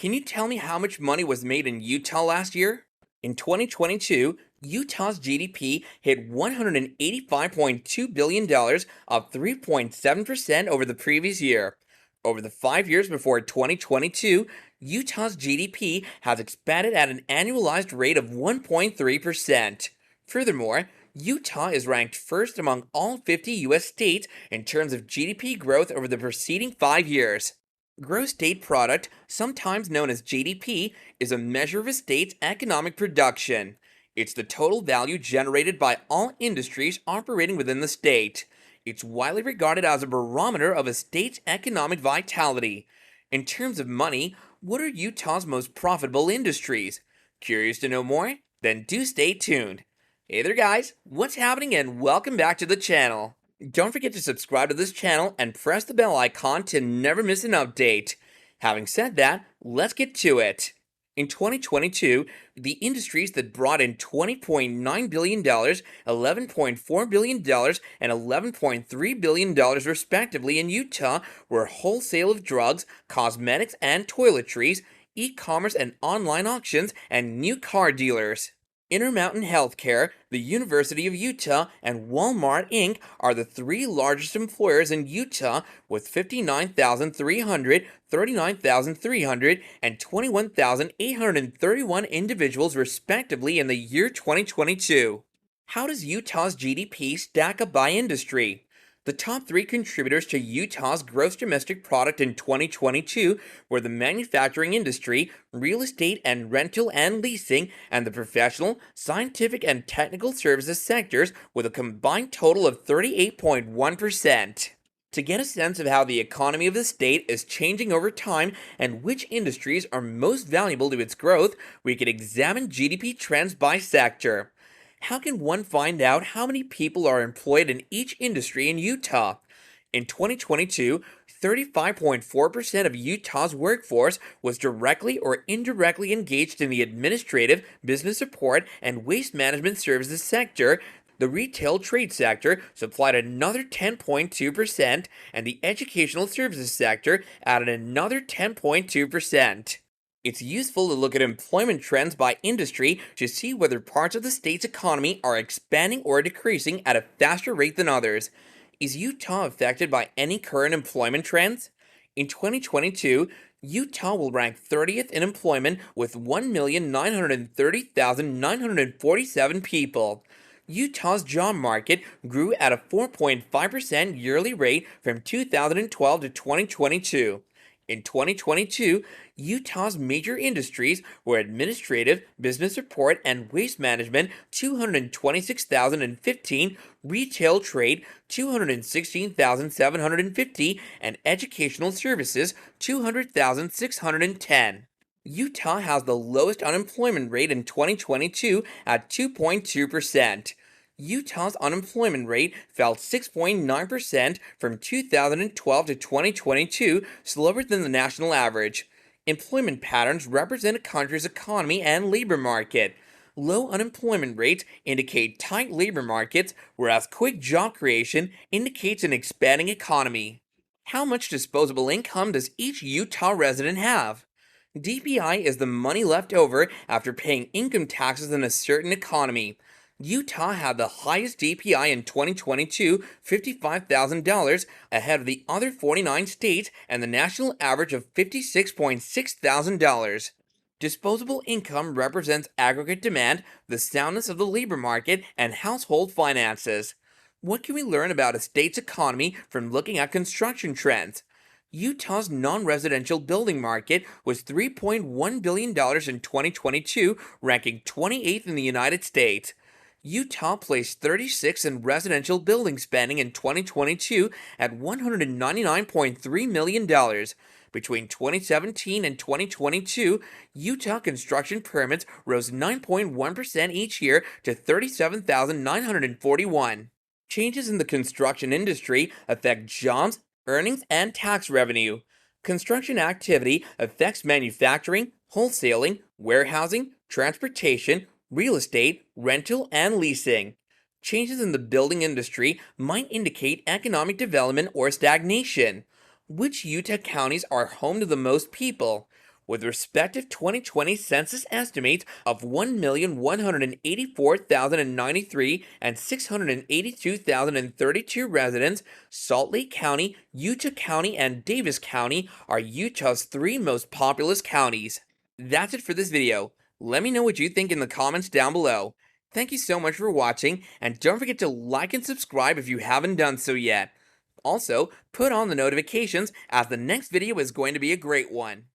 Can you tell me how much money was made in Utah last year? In 2022, Utah's GDP hit $185.2 billion, up 3.7% over the previous year. Over the 5 years before 2022, Utah's GDP has expanded at an annualized rate of 1.3%. Furthermore, Utah is ranked first among all 50 U.S. states in terms of GDP growth over the preceding 5 years. Gross state product, sometimes known as GDP, is a measure of a state's economic production. It's the total value generated by all industries operating within the state. It's widely regarded as a barometer of a state's economic vitality. In terms of money, what are Utah's most profitable industries? Curious to know more? Then do stay tuned. Hey there guys, what's happening and welcome back to the channel. Don't forget to subscribe to this channel and press the bell icon to never miss an update. Having said that, let's get to it. In 2022, the industries that brought in $20.9 billion, $11.4 billion, and $11.3 billion respectively in Utah were wholesale of drugs, cosmetics and toiletries, e-commerce and online auctions, and new car dealers. Intermountain Healthcare, the University of Utah, and Walmart Inc. are the three largest employers in Utah with 59,300, 39,300, and 21,831 individuals respectively in the year 2022. How does Utah's GDP stack up by industry? The top three contributors to Utah's gross domestic product in 2022 were the manufacturing industry, real estate and rental and leasing, and the professional, scientific, and technical services sectors with a combined total of 38.1%. To get a sense of how the economy of the state is changing over time and which industries are most valuable to its growth, we could examine GDP trends by sector. How can one find out how many people are employed in each industry in Utah? In 2022, 35.4% of Utah's workforce was directly or indirectly engaged in the administrative, business support, and waste management services sector. The retail trade sector supplied another 10.2%, and the educational services sector added another 10.2%. It's useful to look at employment trends by industry to see whether parts of the state's economy are expanding or decreasing at a faster rate than others. Is Utah affected by any current employment trends? In 2022, Utah will rank 30th in employment with 1,930,947 people. Utah's job market grew at a 4.5% yearly rate from 2012 to 2022. In 2022, Utah's major industries were administrative, business support, and waste management 226,015, retail trade 216,750, and educational services 200,610. Utah has the lowest unemployment rate in 2022 at 2.2%. Utah's unemployment rate fell 6.9% from 2012 to 2022, slower than the national average. Employment patterns represent a country's economy and labor market. Low unemployment rates indicate tight labor markets, whereas quick job creation indicates an expanding economy. How much disposable income does each Utah resident have? DPI is the money left over after paying income taxes in a certain economy. Utah had the highest DPI in 2022, $55,000, ahead of the other 49 states and the national average of $56,600. Disposable income represents aggregate demand, the soundness of the labor market, and household finances. What can we learn about a state's economy from looking at construction trends? Utah's non-residential building market was $3.1 billion in 2022, ranking 28th in the United States. Utah placed 36th in residential building spending in 2022 at $199.3 million. Between 2017 and 2022, Utah construction permits rose 9.1% each year to 37,941. Changes in the construction industry affect jobs, earnings, and tax revenue. Construction activity affects manufacturing, wholesaling, warehousing, transportation, real estate, rental, and leasing. Changes in the building industry might indicate economic development or stagnation. Which Utah counties are home to the most people? with respective 2020 census estimates of 1,184,093 and 682,032 residents, Salt Lake County, Utah County, and Davis County are Utah's 3 most populous counties. That's it for this video. Let me know what you think in the comments down below. Thank you so much for watching, and don't forget to like and subscribe if you haven't done so yet. Also, put on the notifications as the next video is going to be a great one.